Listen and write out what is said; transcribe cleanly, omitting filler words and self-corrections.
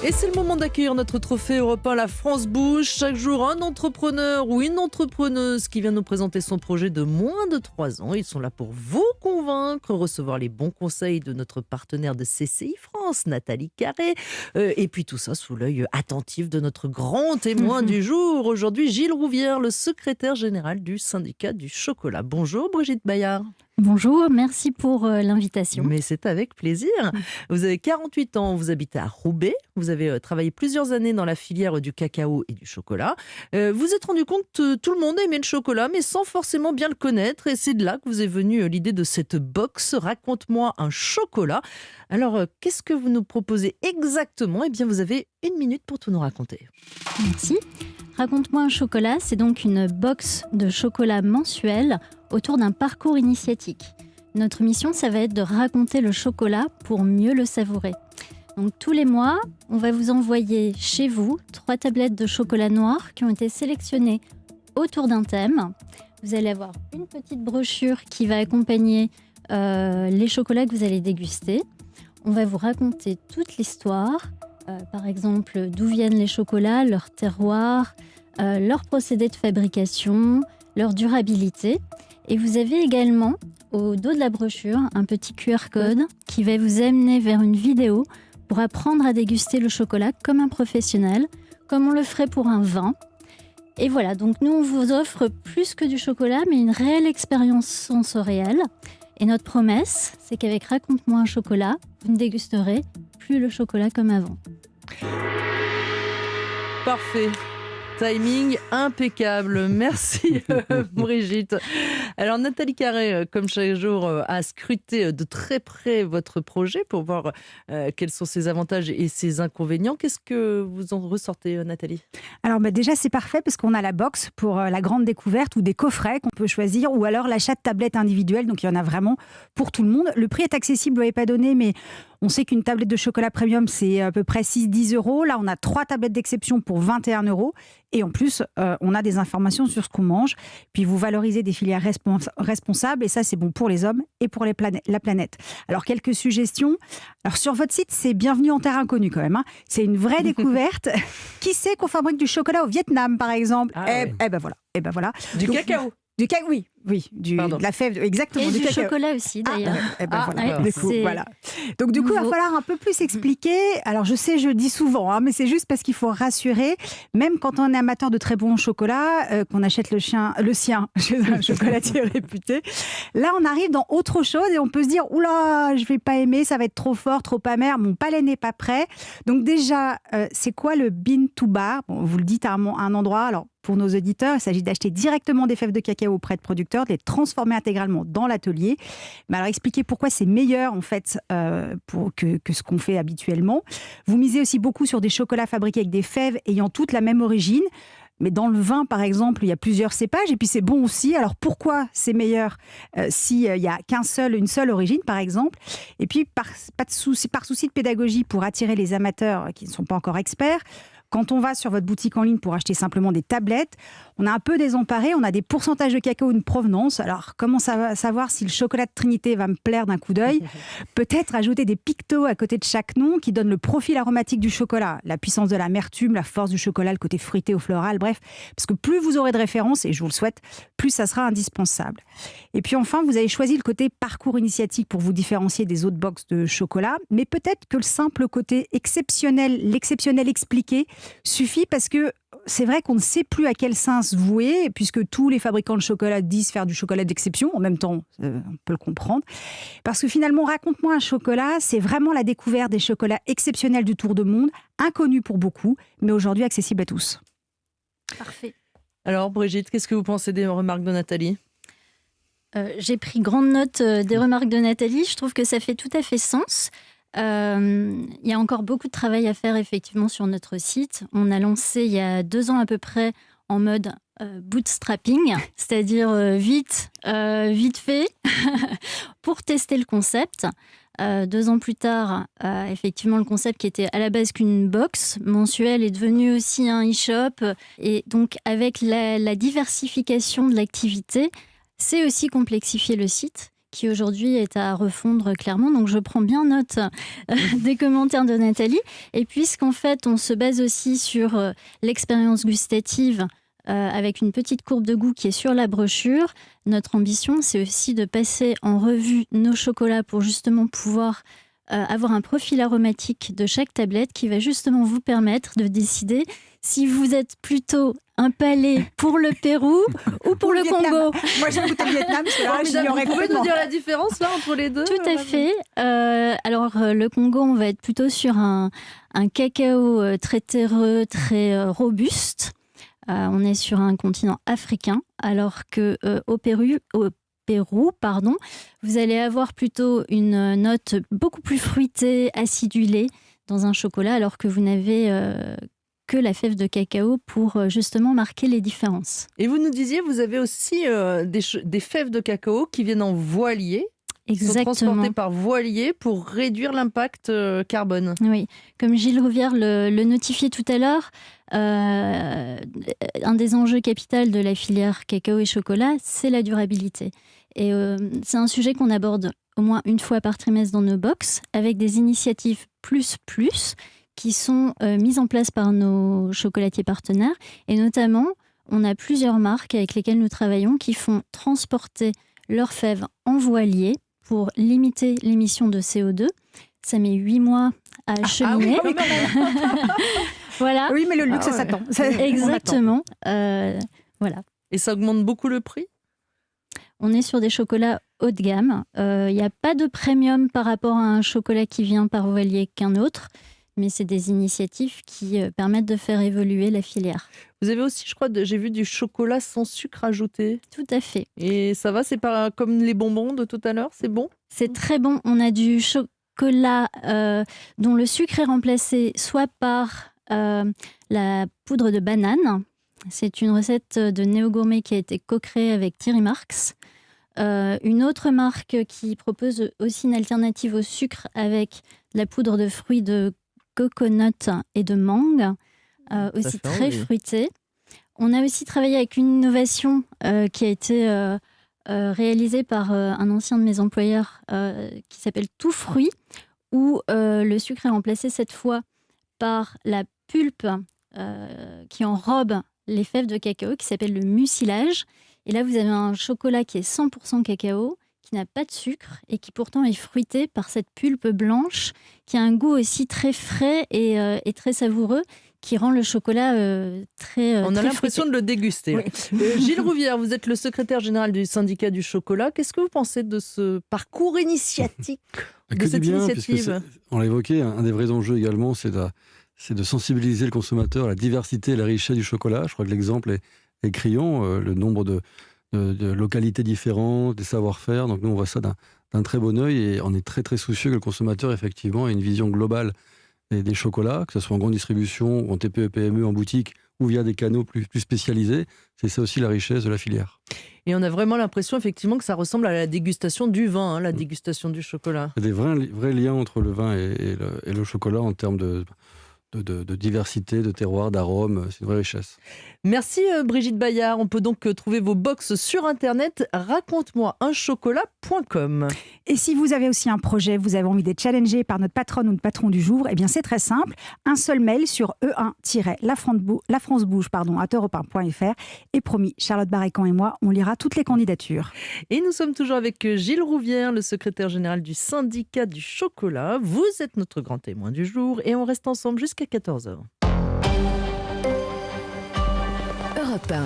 Et c'est le moment d'accueillir notre trophée européen La France Bouge. Chaque jour, un entrepreneur ou une entrepreneuse qui vient nous présenter son projet de moins de 3 ans. Ils sont là pour vous convaincre, recevoir les bons conseils de notre partenaire de CCI France, Nathalie Carré. Et puis tout ça sous l'œil attentif de notre grand témoin du jour. Aujourd'hui, Gilles Rouvière, le secrétaire général du syndicat du chocolat. Bonjour Brigitte Bayard. Bonjour, merci pour l'invitation. Mais c'est avec plaisir. Vous avez 48 ans, vous habitez à Roubaix. Vous avez travaillé plusieurs années dans la filière du cacao et du chocolat. Vous êtes rendu compte que tout le monde aimait le chocolat, mais sans forcément bien le connaître. Et c'est de là que vous est venue l'idée de cette box. Raconte-moi un chocolat. Alors, qu'est-ce que vous nous proposez exactement ? Eh bien, vous avez 1 minute pour tout nous raconter. Merci. Raconte-moi un chocolat, c'est donc une box de chocolat mensuel autour d'un parcours initiatique. Notre mission, ça va être de raconter le chocolat pour mieux le savourer. Donc tous les mois, on va vous envoyer chez vous 3 tablettes de chocolat noir qui ont été sélectionnées autour d'un thème. Vous allez avoir une petite brochure qui va accompagner les chocolats que vous allez déguster. On va vous raconter toute l'histoire, par exemple d'où viennent les chocolats, leur terroir, leur procédé de fabrication, leur durabilité. Et vous avez également, au dos de la brochure, un petit QR code qui va vous amener vers une vidéo pour apprendre à déguster le chocolat comme un professionnel, comme on le ferait pour un vin. Et voilà, donc nous, on vous offre plus que du chocolat, mais une réelle expérience sensorielle. Et notre promesse, c'est qu'avec Raconte-moi un chocolat, vous ne dégusterez plus le chocolat comme avant. Parfait. Timing impeccable. Merci Brigitte. Alors Nathalie Carré, comme chaque jour, a scruté de très près votre projet pour voir quels sont ses avantages et ses inconvénients. Qu'est-ce que vous en ressortez, Nathalie ? Alors déjà c'est parfait parce qu'on a la box pour la grande découverte ou des coffrets qu'on peut choisir ou alors l'achat de tablettes individuelles, donc il y en a vraiment pour tout le monde. Le prix est accessible, vous n'avez pas donné, mais on sait qu'une tablette de chocolat premium c'est à peu près 6-10 €. Là on a 3 tablettes d'exception pour 21 € et en plus on a des informations sur ce qu'on mange. Puis vous valorisez des filières responsables et ça c'est bon pour les hommes et pour la planète. Alors quelques suggestions. Alors sur votre site c'est bienvenue en terre inconnue quand même, hein. C'est une vraie découverte. Qui sait qu'on fabrique du chocolat au Vietnam par exemple ? Eh ben voilà. Du cacao. Du cacao, oui, de la fève, exactement. Et du cacao. chocolat aussi, d'ailleurs. Voilà. Donc du coup, il va falloir un peu plus expliquer. Alors je sais, je le dis souvent, hein, mais c'est juste parce qu'il faut rassurer. Même quand on est amateur de très bon chocolat, qu'on achète le sien chez un chocolatier réputé, là on arrive dans autre chose et on peut se dire, oula, je vais pas aimer, ça va être trop fort, trop amer, mon palais n'est pas prêt. Donc déjà, c'est quoi le bean to bar ? Vous le dites à un endroit, alors pour nos auditeurs, il s'agit d'acheter directement des fèves de cacao auprès de producteurs, de les transformer intégralement dans l'atelier. Mais alors expliquez pourquoi c'est meilleur en fait que ce qu'on fait habituellement. Vous misez aussi beaucoup sur des chocolats fabriqués avec des fèves ayant toutes la même origine. Mais dans le vin, par exemple, il y a plusieurs cépages et puis c'est bon aussi. Alors pourquoi c'est meilleur s'il n'y a une seule origine, par exemple ? Et puis par souci de pédagogie pour attirer les amateurs qui ne sont pas encore experts, quand on va sur votre boutique en ligne pour acheter simplement des tablettes, on a un peu désemparé, on a des pourcentages de cacao de provenance. Alors, comment savoir si le chocolat de Trinité va me plaire d'un coup d'œil ? Peut-être ajouter des pictos à côté de chaque nom qui donnent le profil aromatique du chocolat, la puissance de l'amertume, la force du chocolat, le côté fruité ou floral, bref. Parce que plus vous aurez de références, et je vous le souhaite, plus ça sera indispensable. Et puis enfin, vous avez choisi le côté parcours initiatique pour vous différencier des autres box de chocolat, mais peut-être que le simple côté exceptionnel, l'exceptionnel expliqué, suffit parce que c'est vrai qu'on ne sait plus à quel sens vouer, puisque tous les fabricants de chocolat disent faire du chocolat d'exception. En même temps, on peut le comprendre. Parce que finalement, Raconte-moi un chocolat, c'est vraiment la découverte des chocolats exceptionnels du tour de monde, inconnus pour beaucoup, mais aujourd'hui accessibles à tous. Parfait. Alors Brigitte, qu'est-ce que vous pensez des remarques de Nathalie ? J'ai pris grande note des remarques de Nathalie. Je trouve que ça fait tout à fait sens. Il y a encore beaucoup de travail à faire effectivement sur notre site. On a lancé il y a 2 ans à peu près en mode bootstrapping, c'est-à-dire vite fait pour tester le concept. 2 ans plus tard, effectivement, le concept qui était à la base qu'une box mensuelle est devenu aussi un e-shop. Et donc, avec la diversification de l'activité, c'est aussi complexifier le site qui aujourd'hui est à refondre clairement. Donc je prends bien note des commentaires de Nathalie. Et puisqu'en fait on se base aussi sur l'expérience gustative avec une petite courbe de goût qui est sur la brochure, notre ambition c'est aussi de passer en revue nos chocolats pour justement pouvoir avoir un profil aromatique de chaque tablette qui va justement vous permettre de décider si vous êtes plutôt un palais pour le Pérou ou pour le Congo. Moi, j'ai goûté le Vietnam, parce que là, Vous pouvez nous dire la différence là entre les deux? Tout à fait. Alors, le Congo, on va être plutôt sur un cacao très terreux, très robuste. On est sur un continent africain, alors que au Pérou, vous allez avoir plutôt une note beaucoup plus fruitée, acidulée dans un chocolat, alors que vous n'avez que la fève de cacao pour justement marquer les différences. Et vous nous disiez, vous avez aussi des fèves de cacao qui viennent en voilier. Exactement. Qui sont transportées par voilier pour réduire l'impact carbone. Oui, comme Gilles Rouvière le notifiait tout à l'heure, un des enjeux capitaux de la filière cacao et chocolat, c'est la durabilité. Et c'est un sujet qu'on aborde au moins une fois par trimestre dans nos box, avec des initiatives plus qui sont mises en place par nos chocolatiers partenaires. Et notamment, on a plusieurs marques avec lesquelles nous travaillons qui font transporter leurs fèves en voilier pour limiter l'émission de CO2. Ça met 8 mois à acheminer. Oui, quand même. Voilà. Oui, mais le luxe, ça s'attend. Exactement. Voilà. Et ça augmente beaucoup le prix? On est sur des chocolats haut de gamme. Il n'y a pas de premium par rapport à un chocolat qui vient par voilier qu'un autre, mais c'est des initiatives qui permettent de faire évoluer la filière. Vous avez aussi, je crois, j'ai vu du chocolat sans sucre ajouté. Tout à fait. Et ça va, c'est pas comme les bonbons de tout à l'heure, c'est bon? C'est très bon. On a du chocolat dont le sucre est remplacé soit par la poudre de banane. C'est une recette de Néo Gourmet qui a été co-créée avec Thierry Marx. Une autre marque qui propose aussi une alternative au sucre avec la poudre de fruits de coconut et de mangue, aussi très fruitée. On a aussi travaillé avec une innovation qui a été réalisée par un ancien de mes employeurs qui s'appelle Tout Fruit, où le sucre est remplacé cette fois par la pulpe qui enrobe les fèves de cacao, qui s'appelle le mucilage. Et là, vous avez un chocolat qui est 100% cacao, qui n'a pas de sucre et qui pourtant est fruité par cette pulpe blanche, qui a un goût aussi très frais et très savoureux, qui rend le chocolat très On a l'impression de le déguster. Oui. Gilles Rouvière, vous êtes le secrétaire général du syndicat du chocolat. Qu'est-ce que vous pensez de ce parcours initiatique, de cette initiative? On l'a évoqué, un des vrais enjeux également, c'est de sensibiliser le consommateur à la diversité et la richesse du chocolat. Je crois que l'exemple est criant, le nombre de localités différentes, des savoir-faire. Donc nous, on voit ça d'un très bon œil et on est très très soucieux que le consommateur, effectivement, ait une vision globale des chocolats, que ce soit en grande distribution, ou en TPE, PME, en boutique, ou via des canaux plus spécialisés. C'est ça aussi la richesse de la filière. Et on a vraiment l'impression, effectivement, que ça ressemble à la dégustation du vin, la dégustation du chocolat. Il y a des vrais liens entre le vin et le chocolat en termes de diversité, de terroir, d'arômes. C'est une vraie richesse. Merci Brigitte Bayard. On peut donc trouver vos box sur internet raconte-moi-un-chocolat.com. Et si vous avez aussi un projet, vous avez envie d'être challengé par notre patronne ou le patron du jour, eh bien c'est très simple. Un seul mail sur e1-lafrancebouche@europe1.fr et promis, Charlotte Barécan et moi, on lira toutes les candidatures. Et nous sommes toujours avec Gilles Rouvière, le secrétaire général du syndicat du chocolat. Vous êtes notre grand témoin du jour et on reste ensemble jusqu'à 14h. Europe 1.